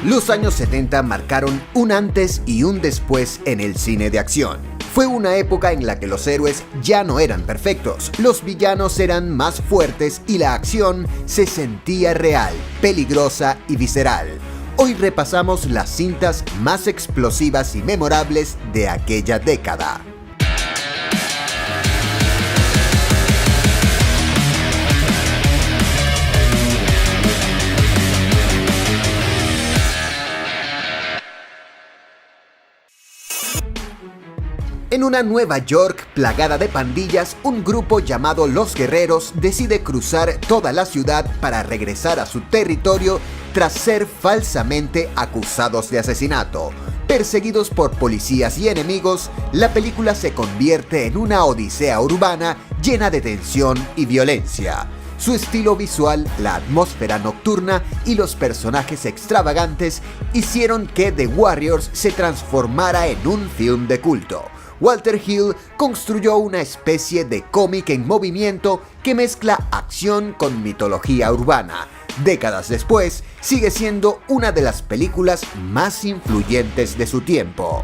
Los años 70 marcaron un antes y un después en el cine de acción. Fue una época en la que los héroes ya no eran perfectos, los villanos eran más fuertes y la acción se sentía real, peligrosa y visceral. Hoy repasamos las cintas más explosivas y memorables de aquella década. En una Nueva York plagada de pandillas, un grupo llamado Los Guerreros decide cruzar toda la ciudad para regresar a su territorio tras ser falsamente acusados de asesinato. Perseguidos por policías y enemigos, la película se convierte en una odisea urbana llena de tensión y violencia. Su estilo visual, la atmósfera nocturna y los personajes extravagantes hicieron que The Warriors se transformara en un film de culto. Walter Hill construyó una especie de cómic en movimiento que mezcla acción con mitología urbana. Décadas después, sigue siendo una de las películas más influyentes de su tiempo.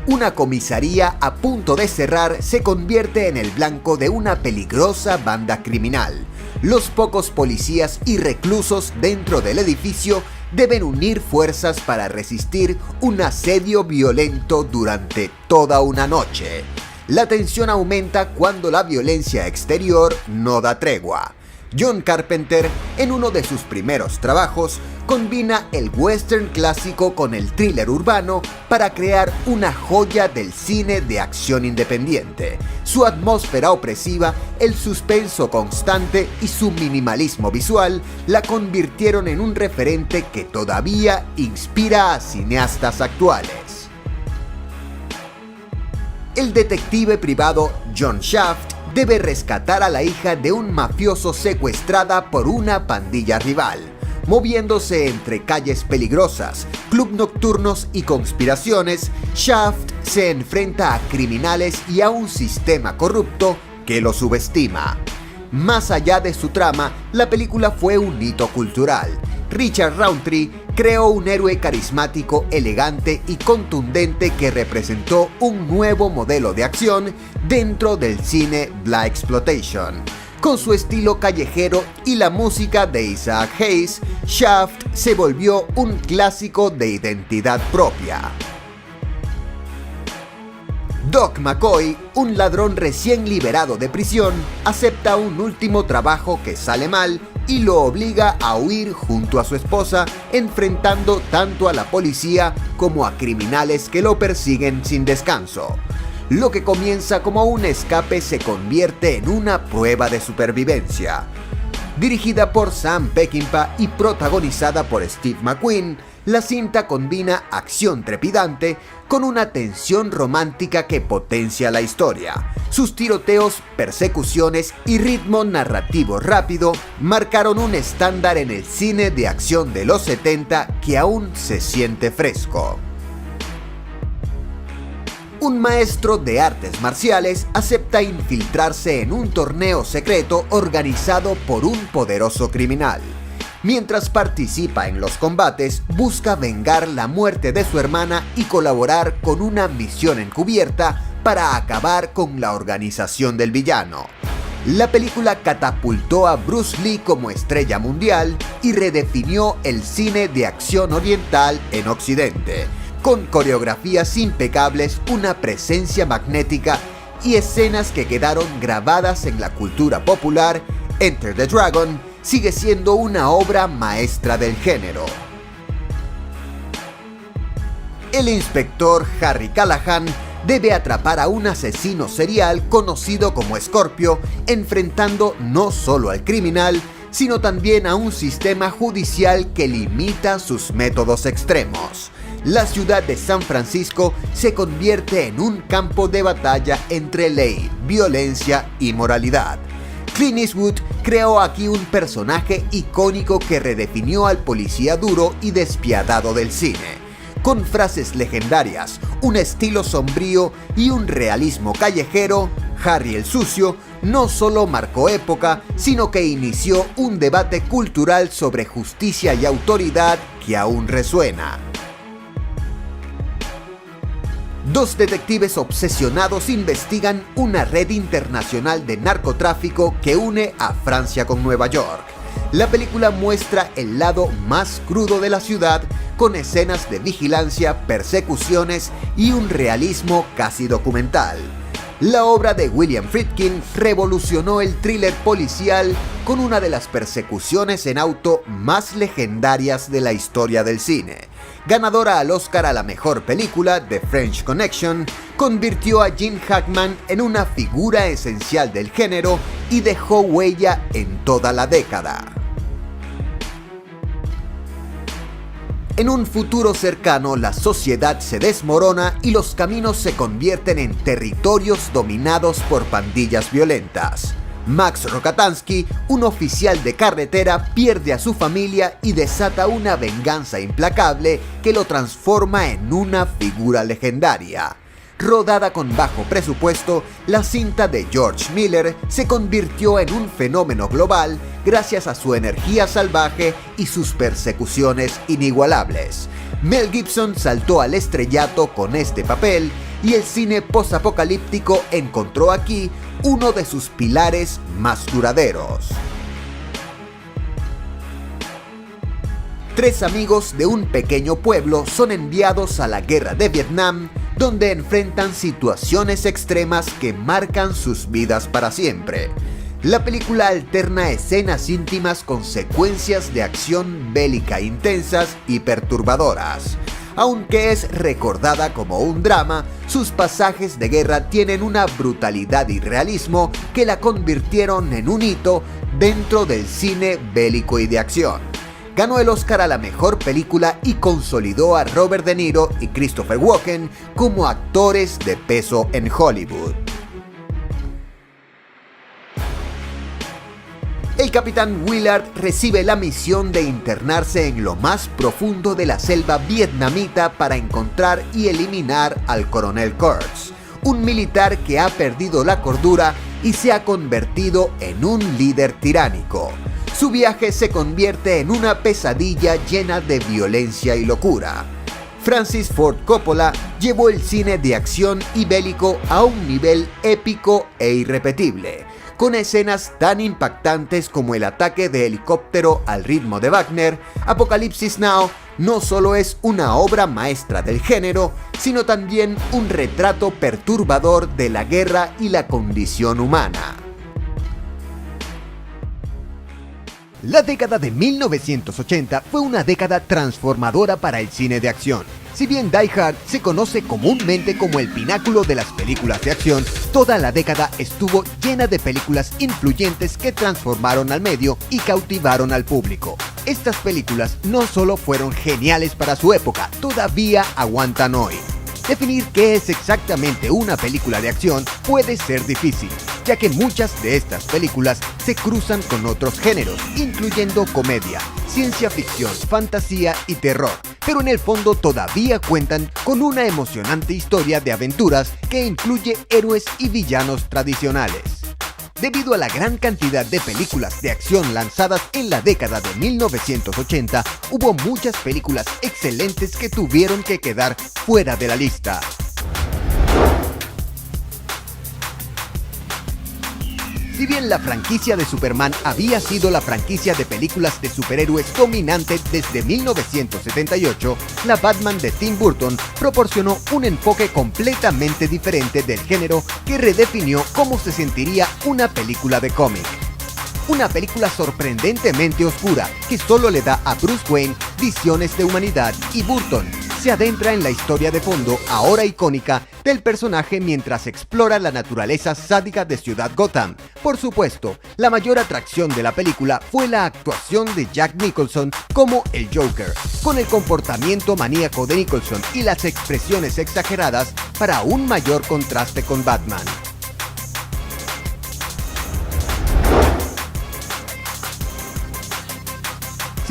Una comisaría a punto de cerrar se convierte en el blanco de una peligrosa banda criminal. Los pocos policías y reclusos dentro del edificio deben unir fuerzas para resistir un asedio violento durante toda una noche. La tensión aumenta cuando la violencia exterior no da tregua. John Carpenter, en uno de sus primeros trabajos, combina el western clásico con el thriller urbano para crear una joya del cine de acción independiente. Su atmósfera opresiva, el suspenso constante y su minimalismo visual la convirtieron en un referente que todavía inspira a cineastas actuales. El detective privado John Shaft debe rescatar a la hija de un mafioso secuestrada por una pandilla rival. Moviéndose entre calles peligrosas, clubes nocturnos y conspiraciones, Shaft se enfrenta a criminales y a un sistema corrupto que lo subestima. Más allá de su trama, la película fue un hito cultural. Richard Roundtree creó un héroe carismático, elegante y contundente que representó un nuevo modelo de acción dentro del cine Blaxploitation. Con su estilo callejero y la música de Isaac Hayes, Shaft se volvió un clásico de identidad propia. Doc McCoy, un ladrón recién liberado de prisión, acepta un último trabajo que sale mal y lo obliga a huir junto a su esposa, enfrentando tanto a la policía como a criminales que lo persiguen sin descanso. Lo que comienza como un escape se convierte en una prueba de supervivencia. Dirigida por Sam Peckinpah y protagonizada por Steve McQueen, la cinta combina acción trepidante con una tensión romántica que potencia la historia. Sus tiroteos, persecuciones y ritmo narrativo rápido marcaron un estándar en el cine de acción de los 70 que aún se siente fresco. Un maestro de artes marciales acepta infiltrarse en un torneo secreto organizado por un poderoso criminal. Mientras participa en los combates, busca vengar la muerte de su hermana y colaborar con una misión encubierta para acabar con la organización del villano. La película catapultó a Bruce Lee como estrella mundial y redefinió el cine de acción oriental en Occidente. Con coreografías impecables, una presencia magnética y escenas que quedaron grabadas en la cultura popular, Enter the Dragon sigue siendo una obra maestra del género. El inspector Harry Callahan debe atrapar a un asesino serial conocido como Scorpio, enfrentando no solo al criminal, sino también a un sistema judicial que limita sus métodos extremos. La ciudad de San Francisco se convierte en un campo de batalla entre ley, violencia y moralidad. Clint Eastwood creó aquí un personaje icónico que redefinió al policía duro y despiadado del cine. Con frases legendarias, un estilo sombrío y un realismo callejero, Harry el Sucio no solo marcó época, sino que inició un debate cultural sobre justicia y autoridad que aún resuena. Dos detectives obsesionados investigan una red internacional de narcotráfico que une a Francia con Nueva York. La película muestra el lado más crudo de la ciudad, con escenas de vigilancia, persecuciones y un realismo casi documental. La obra de William Friedkin revolucionó el thriller policial con una de las persecuciones en auto más legendarias de la historia del cine. Ganadora al Oscar a la mejor película, The French Connection, convirtió a Gene Hackman en una figura esencial del género y dejó huella en toda la década. En un futuro cercano, la sociedad se desmorona y los caminos se convierten en territorios dominados por pandillas violentas. Max Rokatansky, un oficial de carretera, pierde a su familia y desata una venganza implacable que lo transforma en una figura legendaria. Rodada con bajo presupuesto, la cinta de George Miller se convirtió en un fenómeno global gracias a su energía salvaje y sus persecuciones inigualables. Mel Gibson saltó al estrellato con este papel y el cine posapocalíptico encontró aquí uno de sus pilares más duraderos. Tres amigos de un pequeño pueblo son enviados a la guerra de Vietnam, donde enfrentan situaciones extremas que marcan sus vidas para siempre. La película alterna escenas íntimas con secuencias de acción bélica intensas y perturbadoras. Aunque es recordada como un drama, sus pasajes de guerra tienen una brutalidad y realismo que la convirtieron en un hito dentro del cine bélico y de acción. Ganó el Oscar a la mejor película y consolidó a Robert De Niro y Christopher Walken como actores de peso en Hollywood. El capitán Willard recibe la misión de internarse en lo más profundo de la selva vietnamita para encontrar y eliminar al coronel Kurtz, un militar que ha perdido la cordura y se ha convertido en un líder tiránico. Su viaje se convierte en una pesadilla llena de violencia y locura. Francis Ford Coppola llevó el cine de acción y bélico a un nivel épico e irrepetible, con escenas tan impactantes como el ataque de helicóptero al ritmo de Wagner. Apocalypse Now no solo es una obra maestra del género, sino también un retrato perturbador de la guerra y la condición humana. La década de 1980 fue una década transformadora para el cine de acción. Si bien Die Hard se conoce comúnmente como el pináculo de las películas de acción, toda la década estuvo llena de películas influyentes que transformaron al medio y cautivaron al público. Estas películas no solo fueron geniales para su época, todavía aguantan hoy. Definir qué es exactamente una película de acción puede ser difícil, ya que muchas de estas películas se cruzan con otros géneros, incluyendo comedia, ciencia ficción, fantasía y terror, pero en el fondo todavía cuentan con una emocionante historia de aventuras que incluye héroes y villanos tradicionales. Debido a la gran cantidad de películas de acción lanzadas en la década de 1980, hubo muchas películas excelentes que tuvieron que quedar fuera de la lista. Si bien la franquicia de Superman había sido la franquicia de películas de superhéroes dominante desde 1978, la Batman de Tim Burton proporcionó un enfoque completamente diferente del género que redefinió cómo se sentiría una película de cómic. Una película sorprendentemente oscura que solo le da a Bruce Wayne visiones de humanidad, y Burton se adentra en la historia de fondo, ahora icónica, del personaje mientras explora la naturaleza sádica de Ciudad Gotham. Por supuesto, la mayor atracción de la película fue la actuación de Jack Nicholson como el Joker, con el comportamiento maníaco de Nicholson y las expresiones exageradas para un mayor contraste con Batman.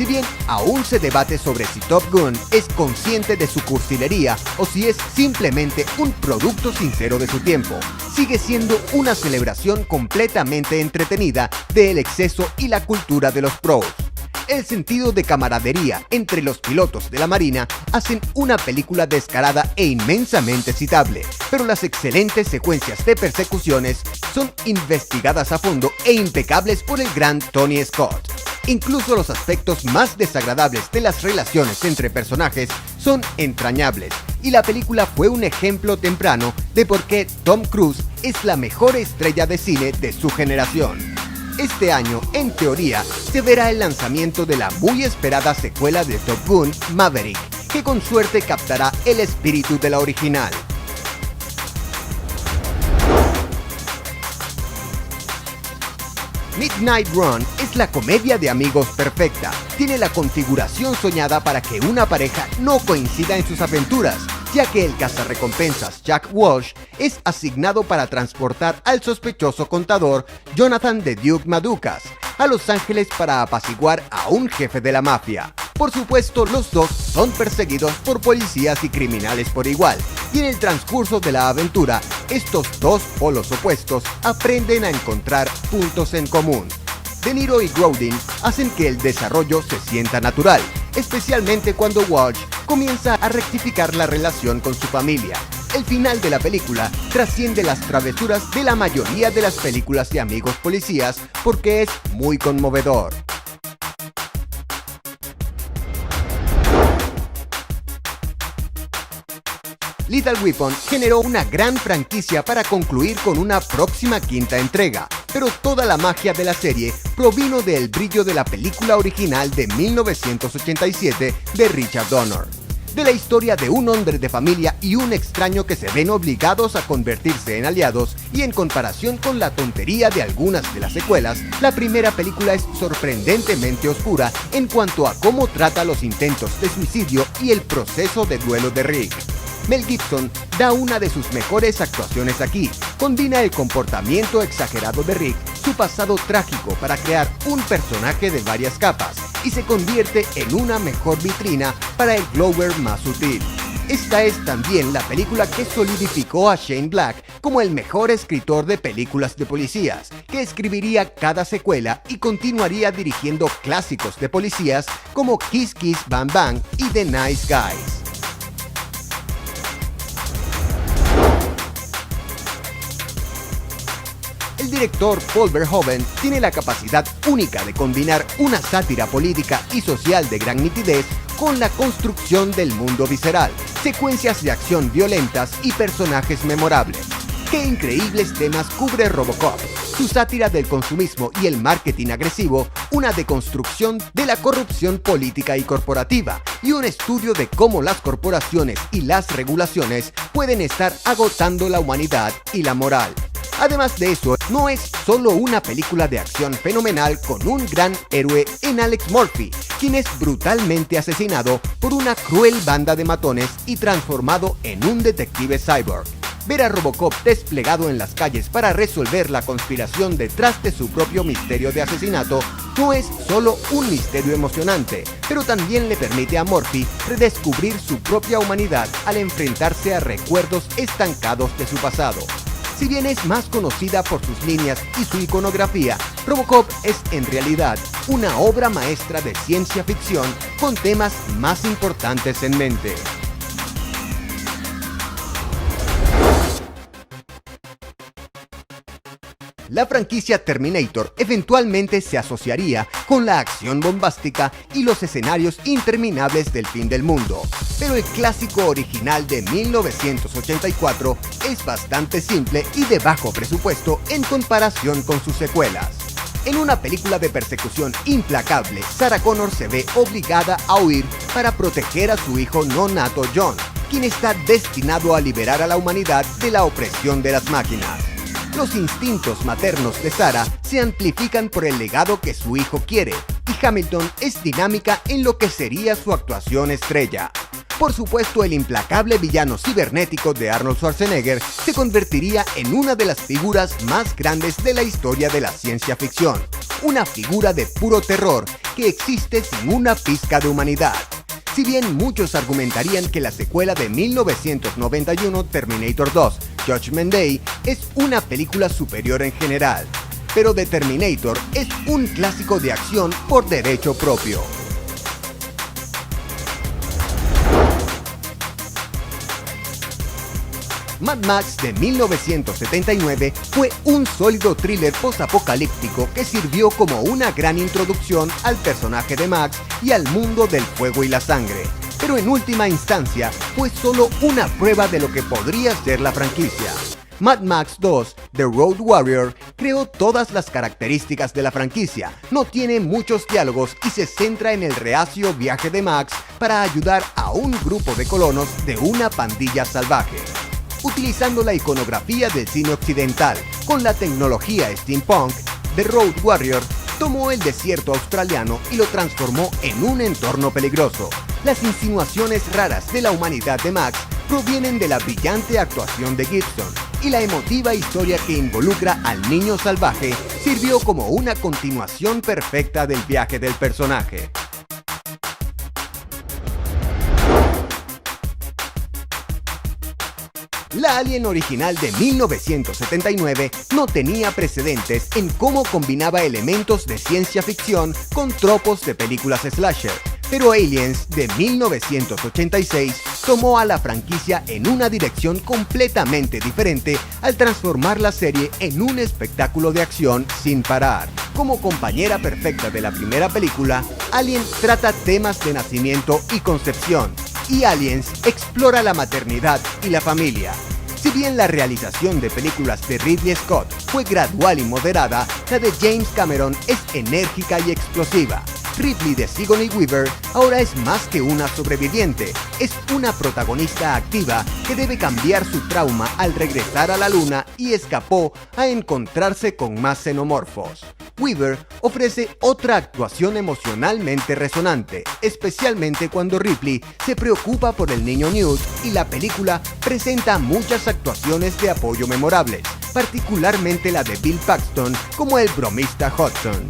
Si Si bien aún se debate sobre si Top Gun es consciente de su cursilería o si es simplemente un producto sincero de su tiempo, sigue siendo una celebración completamente entretenida del exceso y la cultura de los pros. El sentido de camaradería entre los pilotos de la Marina hacen una película descarada e inmensamente citable, pero las excelentes secuencias de persecuciones son investigadas a fondo e impecables por el gran Tony Scott. Incluso los aspectos más desagradables de las relaciones entre personajes son entrañables, y la película fue un ejemplo temprano de por qué Tom Cruise es la mejor estrella de cine de su generación. Este año, en teoría, se verá el lanzamiento de la muy esperada secuela de Top Gun, Maverick, que con suerte captará el espíritu de la original. Midnight Run es la comedia de amigos perfecta. Tiene la configuración soñada para que una pareja no coincida en sus aventuras, ya que el cazarrecompensas Jack Walsh es asignado para transportar al sospechoso contador Jonathan the Duke Madukas a Los Ángeles para apaciguar a un jefe de la mafia. Por supuesto, los dos son perseguidos por policías y criminales por igual, y en el transcurso de la aventura, estos dos polos opuestos aprenden a encontrar puntos en común. De Niro y Grodin hacen que el desarrollo se sienta natural, especialmente cuando Walsh comienza a rectificar la relación con su familia. El final de la película trasciende las travesuras de la mayoría de las películas de amigos policías porque es muy conmovedor. Lethal Weapon generó una gran franquicia para concluir con una próxima quinta entrega, pero toda la magia de la serie provino del brillo de la película original de 1987 de Richard Donner. De la historia de un hombre de familia y un extraño que se ven obligados a convertirse en aliados, y en comparación con la tontería de algunas de las secuelas, la primera película es sorprendentemente oscura en cuanto a cómo trata los intentos de suicidio y el proceso de duelo de Rick. Mel Gibson da una de sus mejores actuaciones aquí. Combina el comportamiento exagerado de Rick, su pasado trágico, para crear un personaje de varias capas, y se convierte en una mejor vitrina para el Glover más sutil. Esta es también la película que solidificó a Shane Black como el mejor escritor de películas de policías, que escribiría cada secuela y continuaría dirigiendo clásicos de policías como Kiss Kiss Bang Bang y The Nice Guys. El director Paul Verhoeven tiene la capacidad única de combinar una sátira política y social de gran nitidez con la construcción del mundo visceral, secuencias de acción violentas y personajes memorables. ¡Qué increíbles temas cubre Robocop! Su sátira del consumismo y el marketing agresivo, una deconstrucción de la corrupción política y corporativa, y un estudio de cómo las corporaciones y las regulaciones pueden estar agotando la humanidad y la moral. Además de eso, no es solo una película de acción fenomenal con un gran héroe en Alex Murphy, quien es brutalmente asesinado por una cruel banda de matones y transformado en un detective cyborg. Ver a Robocop desplegado en las calles para resolver la conspiración detrás de su propio misterio de asesinato no es solo un misterio emocionante, pero también le permite a Murphy redescubrir su propia humanidad al enfrentarse a recuerdos estancados de su pasado. Si bien es más conocida por sus líneas y su iconografía, Robocop es en realidad una obra maestra de ciencia ficción con temas más importantes en mente. La franquicia Terminator eventualmente se asociaría con la acción bombástica y los escenarios interminables del fin del mundo, pero el clásico original de 1984 es bastante simple y de bajo presupuesto en comparación con sus secuelas. En una película de persecución implacable, Sarah Connor se ve obligada a huir para proteger a su hijo no nato John, quien está destinado a liberar a la humanidad de la opresión de las máquinas. Los instintos maternos de Sarah se amplifican por el legado que su hijo quiere, y Hamilton es dinámica en lo que sería su actuación estrella. Por supuesto, el implacable villano cibernético de Arnold Schwarzenegger se convertiría en una de las figuras más grandes de la historia de la ciencia ficción. una figura de puro terror que existe sin una pizca de humanidad. Si bien muchos argumentarían que la secuela de 1991 Terminator 2, Judgment Day, es una película superior en general, pero The Terminator es un clásico de acción por derecho propio. Mad Max de 1979 fue un sólido thriller post-apocalíptico que sirvió como una gran introducción al personaje de Max y al mundo del fuego y la sangre, pero en última instancia fue solo una prueba de lo que podría ser la franquicia. Mad Max 2, The Road Warrior, creó todas las características de la franquicia, no tiene muchos diálogos y se centra en el reacio viaje de Max para ayudar a un grupo de colonos de una pandilla salvaje. Utilizando la iconografía del cine occidental con la tecnología steampunk, The Road Warrior tomó el desierto australiano y lo transformó en un entorno peligroso. Las insinuaciones raras de la humanidad de Max provienen de la brillante actuación de Gibson, y la emotiva historia que involucra al niño salvaje sirvió como una continuación perfecta del viaje del personaje. La Alien original de 1979 no tenía precedentes en cómo combinaba elementos de ciencia ficción con tropos de películas slasher, pero Aliens de 1986 tomó a la franquicia en una dirección completamente diferente al transformar la serie en un espectáculo de acción sin parar. Como compañera perfecta de la primera película, Alien trata temas de nacimiento y concepción, y Aliens explora la maternidad y la familia. Si bien la realización de películas de Ridley Scott fue gradual y moderada, la de James Cameron es enérgica y explosiva. Ripley de Sigourney Weaver ahora es más que una sobreviviente, es una protagonista activa que debe cambiar su trauma al regresar a la luna y escapó a encontrarse con más xenomorfos. Weaver ofrece otra actuación emocionalmente resonante, especialmente cuando Ripley se preocupa por el niño Newt, y la película presenta muchas actuaciones de apoyo memorables, particularmente la de Bill Paxton como el bromista Hudson.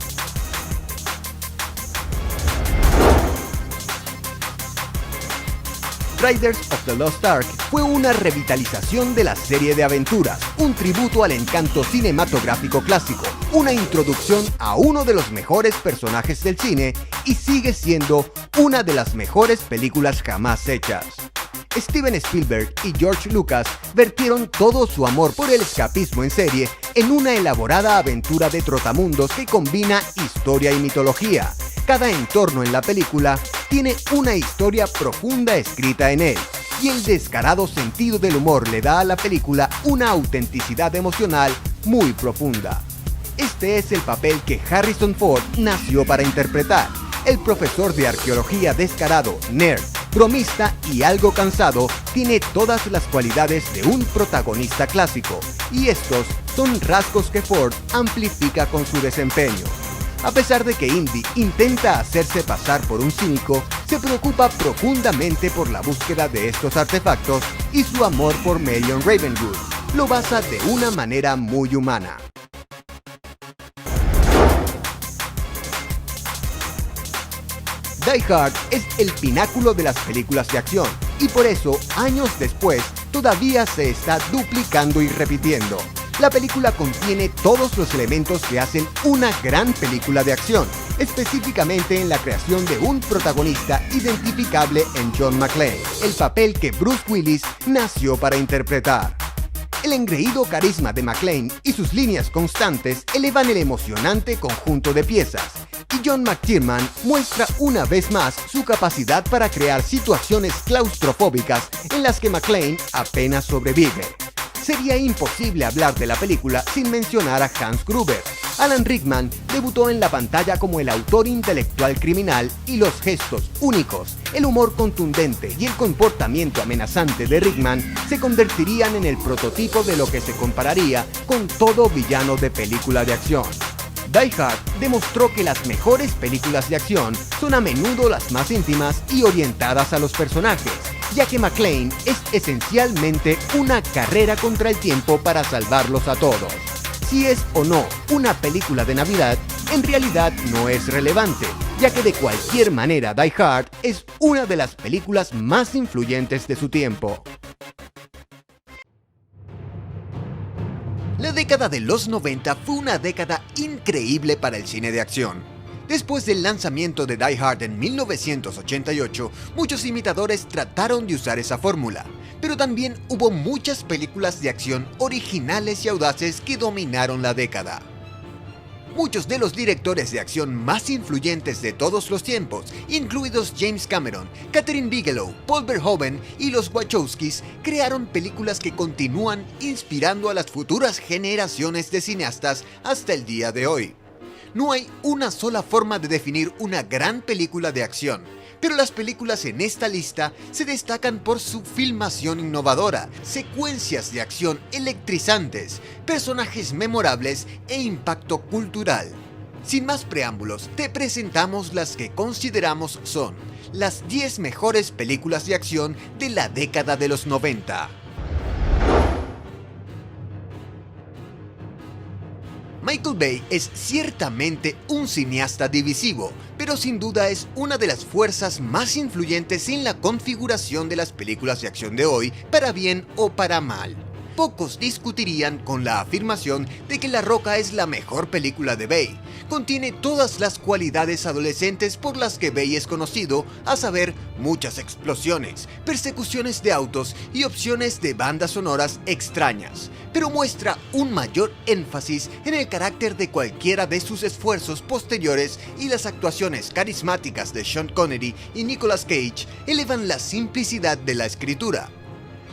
Raiders of the Lost Ark fue una revitalización de la serie de aventuras, un tributo al encanto cinematográfico clásico, una introducción a uno de los mejores personajes del cine y sigue siendo una de las mejores películas jamás hechas. Steven Spielberg y George Lucas vertieron todo su amor por el escapismo en serie en una elaborada aventura de trotamundos que combina historia y mitología. Cada entorno en la película tiene una historia profunda escrita en él, y el descarado sentido del humor le da a la película una autenticidad emocional muy profunda. Este es el papel que Harrison Ford nació para interpretar. El profesor de arqueología descarado, nerd, bromista y algo cansado, tiene todas las cualidades de un protagonista clásico, y estos son rasgos que Ford amplifica con su desempeño. A pesar de que Indy intenta hacerse pasar por un cínico, se preocupa profundamente por la búsqueda de estos artefactos, y su amor por Marion Ravenwood lo basa de una manera muy humana. Die Hard es el pináculo de las películas de acción, y por eso, años después, todavía se está duplicando y repitiendo. La película contiene todos los elementos que hacen una gran película de acción, específicamente en la creación de un protagonista identificable en John McClane, el papel que Bruce Willis nació para interpretar. El engreído carisma de McClane y sus líneas constantes elevan el emocionante conjunto de piezas, y John McTiernan muestra una vez más su capacidad para crear situaciones claustrofóbicas en las que McClane apenas sobrevive. Sería imposible hablar de la película sin mencionar a Hans Gruber. Alan Rickman debutó en la pantalla como el autor intelectual criminal, y los gestos únicos, el humor contundente y el comportamiento amenazante de Rickman se convertirían en el prototipo de lo que se compararía con todo villano de película de acción. Die Hard demostró que las mejores películas de acción son a menudo las más íntimas y orientadas a los personajes, ya que McClane es esencialmente una carrera contra el tiempo para salvarlos a todos. Si es o no una película de Navidad, en realidad no es relevante, ya que de cualquier manera Die Hard es una de las películas más influyentes de su tiempo. La década de los 90 fue una década increíble para el cine de acción. Después del lanzamiento de Die Hard en 1988, muchos imitadores trataron de usar esa fórmula, pero también hubo muchas películas de acción originales y audaces que dominaron la década. Muchos de los directores de acción más influyentes de todos los tiempos, incluidos James Cameron, Kathryn Bigelow, Paul Verhoeven y los Wachowskis, crearon películas que continúan inspirando a las futuras generaciones de cineastas hasta el día de hoy. No hay una sola forma de definir una gran película de acción, pero las películas en esta lista se destacan por su filmación innovadora, secuencias de acción electrizantes, personajes memorables e impacto cultural. Sin más preámbulos, te presentamos las que consideramos son las 10 mejores películas de acción de la década de los 90. Michael Bay es ciertamente un cineasta divisivo, pero sin duda es una de las fuerzas más influyentes en la configuración de las películas de acción de hoy, para bien o para mal. Pocos discutirían con la afirmación de que La Roca es la mejor película de Bay. Contiene todas las cualidades adolescentes por las que Bay es conocido, a saber, muchas explosiones, persecuciones de autos y opciones de bandas sonoras extrañas, pero muestra un mayor énfasis en el carácter de cualquiera de sus esfuerzos posteriores, y las actuaciones carismáticas de Sean Connery y Nicolas Cage elevan la simplicidad de la escritura.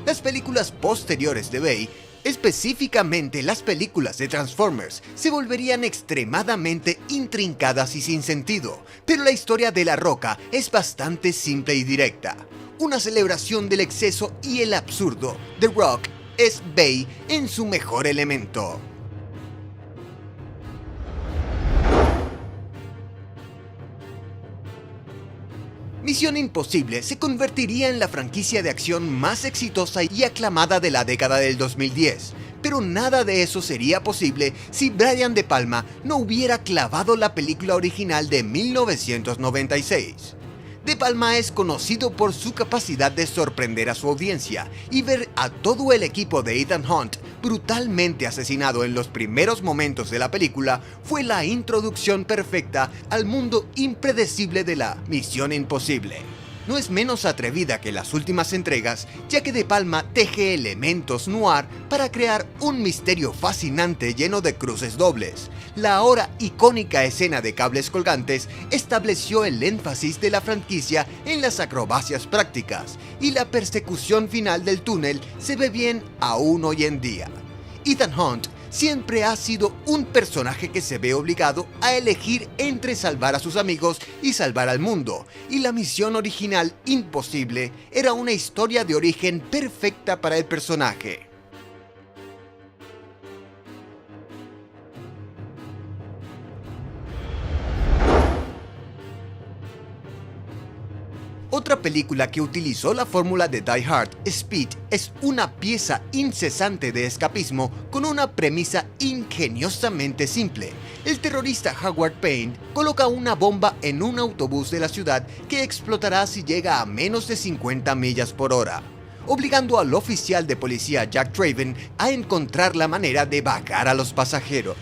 Las películas posteriores de Bay, específicamente las películas de Transformers, se volverían extremadamente intrincadas y sin sentido, pero la historia de La Roca es bastante simple y directa. Una celebración del exceso y el absurdo. The Rock es Bay en su mejor elemento. Misión Imposible se convertiría en la franquicia de acción más exitosa y aclamada de la década del 2010, pero nada de eso sería posible si Brian De Palma no hubiera clavado la película original de 1996. De Palma es conocido por su capacidad de sorprender a su audiencia, y ver a todo el equipo de Ethan Hunt brutalmente asesinado en los primeros momentos de la película fue la introducción perfecta al mundo impredecible de la Misión Imposible. No es menos atrevida que las últimas entregas, ya que De Palma teje elementos noir para crear un misterio fascinante lleno de cruces dobles. La ahora icónica escena de cables colgantes estableció el énfasis de la franquicia en las acrobacias prácticas, y la persecución final del túnel se ve bien aún hoy en día. Ethan Hunt siempre ha sido un personaje que se ve obligado a elegir entre salvar a sus amigos y salvar al mundo, y la misión original Imposible era una historia de origen perfecta para el personaje. Otra película que utilizó la fórmula de Die Hard, Speed, es una pieza incesante de escapismo con una premisa ingeniosamente simple. El terrorista Howard Payne coloca una bomba en un autobús de la ciudad que explotará si llega a menos de 50 millas por hora, obligando al oficial de policía Jack Traven a encontrar la manera de vacar a los pasajeros.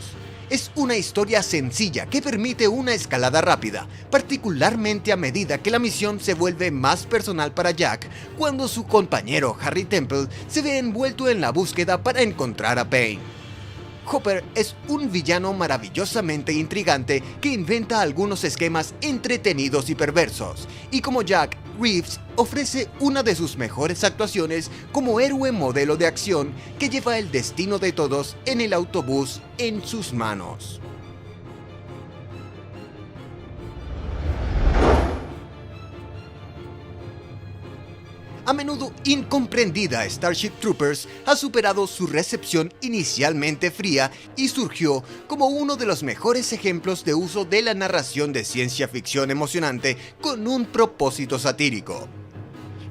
Es una historia sencilla que permite una escalada rápida, particularmente a medida que la misión se vuelve más personal para Jack, cuando su compañero Harry Temple se ve envuelto en la búsqueda para encontrar a Payne. Hopper es un villano maravillosamente intrigante que inventa algunos esquemas entretenidos y perversos, y como Jack, Reeves ofrece una de sus mejores actuaciones como héroe modelo de acción que lleva el destino de todos en el autobús en sus manos. A menudo incomprendida, Starship Troopers ha superado su recepción inicialmente fría y surgió como uno de los mejores ejemplos de uso de la narración de ciencia ficción emocionante con un propósito satírico.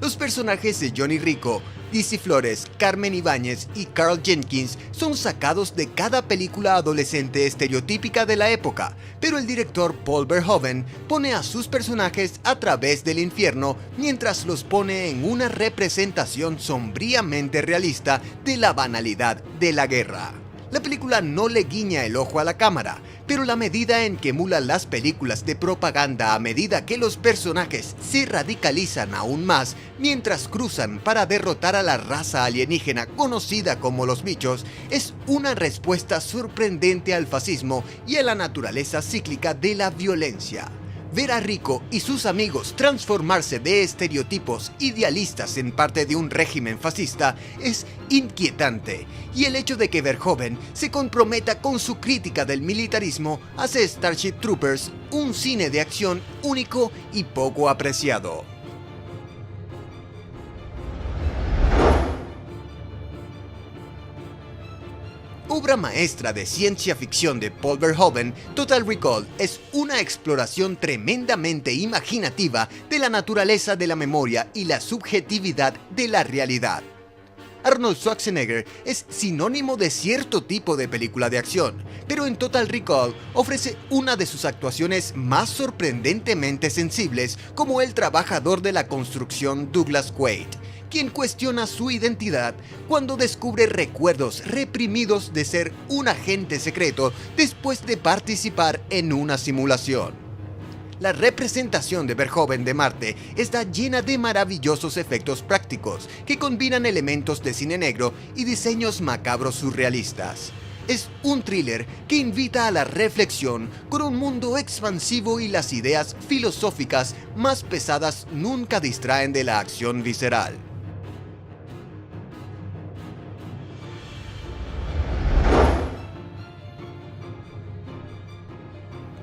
Los personajes de Johnny Rico, Dizzy Flores, Carmen Ibáñez y Carl Jenkins son sacados de cada película adolescente estereotípica de la época, pero el director Paul Verhoeven pone a sus personajes a través del infierno mientras los pone en una representación sombríamente realista de la banalidad de la guerra. La película no le guiña el ojo a la cámara, pero la medida en que emula las películas de propaganda a medida que los personajes se radicalizan aún más mientras cruzan para derrotar a la raza alienígena conocida como los bichos, es una respuesta sorprendente al fascismo y a la naturaleza cíclica de la violencia. Ver a Rico y sus amigos transformarse de estereotipos idealistas en parte de un régimen fascista es inquietante, y el hecho de que Verhoeven se comprometa con su crítica del militarismo hace Starship Troopers un cine de acción único y poco apreciado. Obra maestra de ciencia ficción de Paul Verhoeven, Total Recall es una exploración tremendamente imaginativa de la naturaleza de la memoria y la subjetividad de la realidad. Arnold Schwarzenegger es sinónimo de cierto tipo de película de acción, pero en Total Recall ofrece una de sus actuaciones más sorprendentemente sensibles como el trabajador de la construcción Douglas Quaid, quien cuestiona su identidad cuando descubre recuerdos reprimidos de ser un agente secreto después de participar en una simulación. La representación de Verhoeven de Marte está llena de maravillosos efectos prácticos que combinan elementos de cine negro y diseños macabros surrealistas. Es un thriller que invita a la reflexión con un mundo expansivo, y las ideas filosóficas más pesadas nunca distraen de la acción visceral.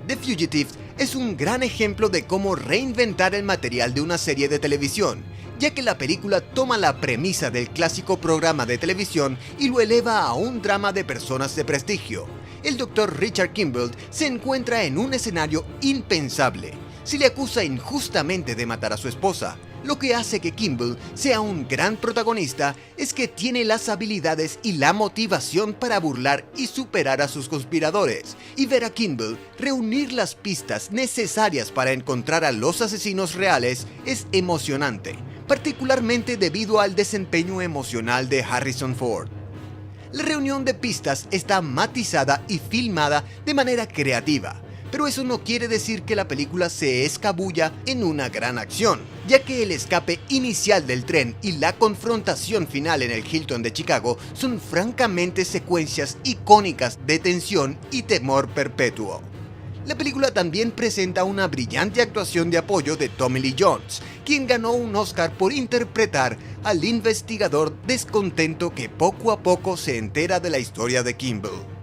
The Fugitive es un gran ejemplo de cómo reinventar el material de una serie de televisión, ya que la película toma la premisa del clásico programa de televisión y lo eleva a un drama de personas de prestigio. El Dr. Richard Kimball se encuentra en un escenario impensable. Se le acusa injustamente de matar a su esposa. Lo que hace que Kimball sea un gran protagonista es que tiene las habilidades y la motivación para burlar y superar a sus conspiradores, y ver a Kimball reunir las pistas necesarias para encontrar a los asesinos reales es emocionante, particularmente debido al desempeño emocional de Harrison Ford. La reunión de pistas está matizada y filmada de manera creativa, pero eso no quiere decir que la película se escabulla en una gran acción, ya que el escape inicial del tren y la confrontación final en el Hilton de Chicago son francamente secuencias icónicas de tensión y temor perpetuo. La película también presenta una brillante actuación de apoyo de Tommy Lee Jones, quien ganó un Oscar por interpretar al investigador descontento que poco a poco se entera de la historia de Kimball.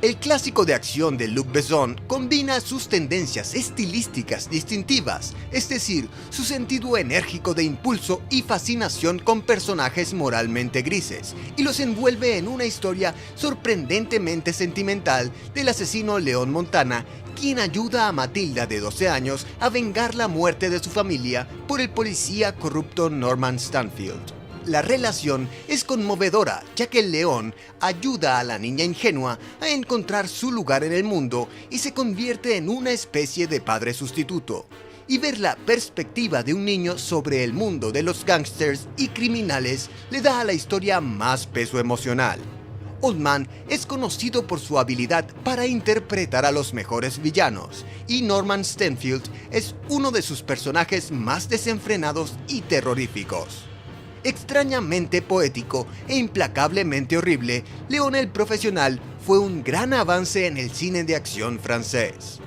El clásico de acción de Luc Besson combina sus tendencias estilísticas distintivas, es decir, su sentido enérgico de impulso y fascinación con personajes moralmente grises, y los envuelve en una historia sorprendentemente sentimental del asesino Leon Montana, quien ayuda a Matilda, de 12 años, a vengar la muerte de su familia por el policía corrupto Norman Stanfield. La relación es conmovedora, ya que el león ayuda a la niña ingenua a encontrar su lugar en el mundo y se convierte en una especie de padre sustituto. Y ver la perspectiva de un niño sobre el mundo de los gángsters y criminales le da a la historia más peso emocional. Oldman es conocido por su habilidad para interpretar a los mejores villanos, y Norman Stanfield es uno de sus personajes más desenfrenados y terroríficos. Extrañamente poético e implacablemente horrible, Leon el Profesional fue un gran avance en el cine de acción francés.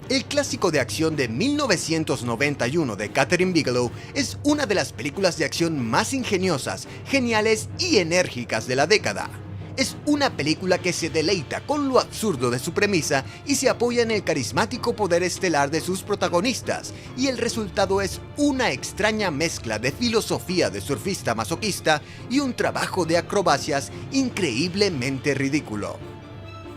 El clásico de acción de 1991 de Kathryn Bigelow es una de las películas de acción más ingeniosas, geniales y enérgicas de la década. Es una película que se deleita con lo absurdo de su premisa y se apoya en el carismático poder estelar de sus protagonistas, y el resultado es una extraña mezcla de filosofía de surfista masoquista y un trabajo de acrobacias increíblemente ridículo.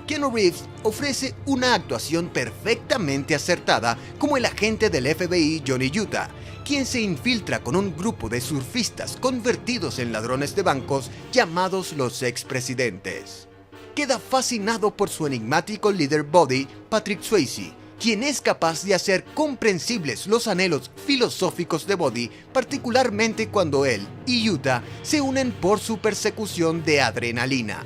Keanu Reeves ofrece una actuación perfectamente acertada como el agente del FBI Johnny Utah, quien se infiltra con un grupo de surfistas convertidos en ladrones de bancos llamados los expresidentes. Queda fascinado por su enigmático líder Buddy, Patrick Swayze, quien es capaz de hacer comprensibles los anhelos filosóficos de Buddy, particularmente cuando él y Utah se unen por su persecución de adrenalina.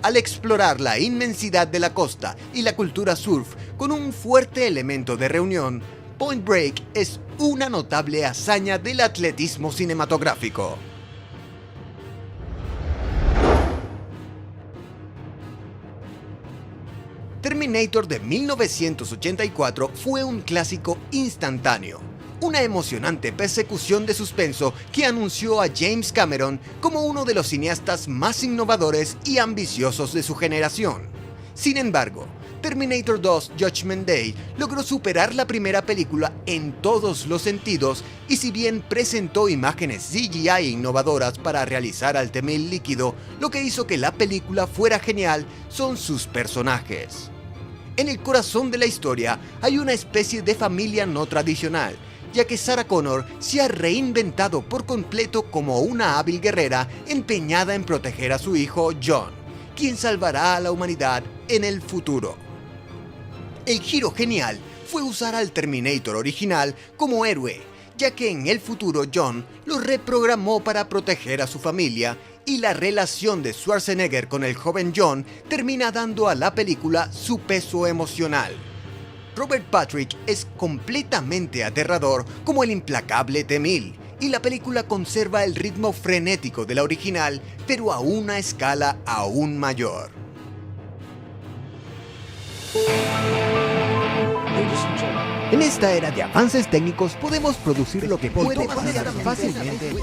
Al explorar la inmensidad de la costa y la cultura surf con un fuerte elemento de reunión, Point Break es una notable hazaña del atletismo cinematográfico. Terminator de 1984 fue un clásico instantáneo, una emocionante persecución de suspenso que anunció a James Cameron como uno de los cineastas más innovadores y ambiciosos de su generación. Sin embargo, Terminator 2 Judgment Day logró superar la primera película en todos los sentidos, y si bien presentó imágenes CGI innovadoras para realizar al T-1000 líquido, lo que hizo que la película fuera genial son sus personajes. En el corazón de la historia hay una especie de familia no tradicional, ya que Sarah Connor se ha reinventado por completo como una hábil guerrera empeñada en proteger a su hijo John, quien salvará a la humanidad en el futuro. El giro genial fue usar al Terminator original como héroe, ya que en el futuro John lo reprogramó para proteger a su familia, y la relación de Schwarzenegger con el joven John termina dando a la película su peso emocional. Robert Patrick es completamente aterrador como el implacable T-1000, y la película conserva el ritmo frenético de la original, pero a una escala aún mayor. En esta era de avances técnicos podemos producir lo que puede pasar fácilmente.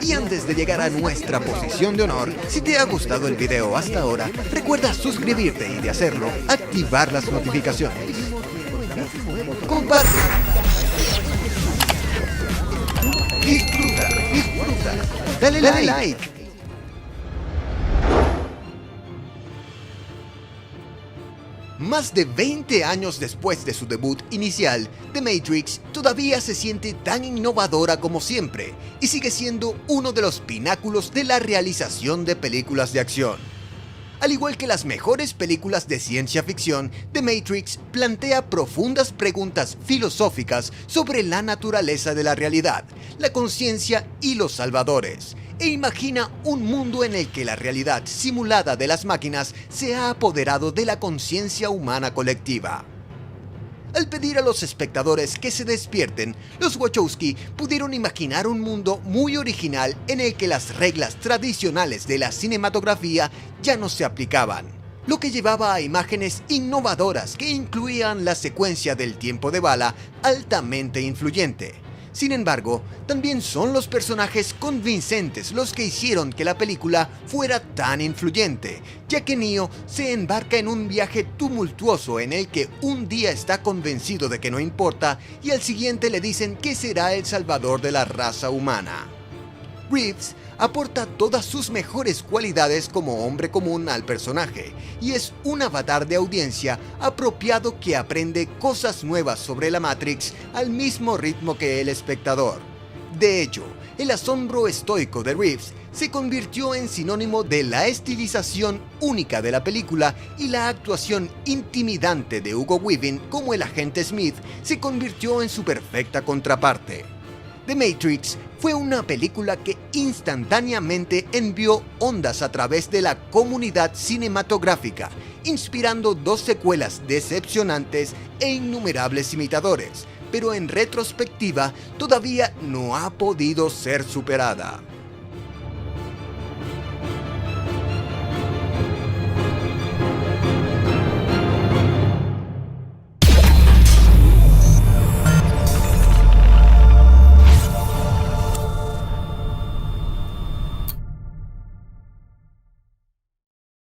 Y antes de llegar a nuestra posición de honor, si te ha gustado el video hasta ahora, recuerda suscribirte y, de hacerlo, activar las notificaciones. Comparte. Disfruta. Dale like. Más de 20 años después de su debut inicial, The Matrix todavía se siente tan innovadora como siempre, y sigue siendo uno de los pináculos de la realización de películas de acción. Al igual que las mejores películas de ciencia ficción, The Matrix plantea profundas preguntas filosóficas sobre la naturaleza de la realidad, la conciencia y los salvadores, e imagina un mundo en el que la realidad simulada de las máquinas se ha apoderado de la conciencia humana colectiva. Al pedir a los espectadores que se despierten, los Wachowski pudieron imaginar un mundo muy original en el que las reglas tradicionales de la cinematografía ya no se aplicaban, lo que llevaba a imágenes innovadoras que incluían la secuencia del tiempo de bala altamente influyente. Sin embargo, también son los personajes convincentes los que hicieron que la película fuera tan influyente, ya que Neo se embarca en un viaje tumultuoso en el que un día está convencido de que no importa y al siguiente le dicen que será el salvador de la raza humana. Reeves aporta todas sus mejores cualidades como hombre común al personaje, y es un avatar de audiencia apropiado que aprende cosas nuevas sobre la Matrix al mismo ritmo que el espectador. De hecho, el asombro estoico de Reeves se convirtió en sinónimo de la estilización única de la película, y la actuación intimidante de Hugo Weaving como el agente Smith se convirtió en su perfecta contraparte. The Matrix fue una película que instantáneamente envió ondas a través de la comunidad cinematográfica, inspirando 2 secuelas decepcionantes e innumerables imitadores, pero en retrospectiva todavía no ha podido ser superada.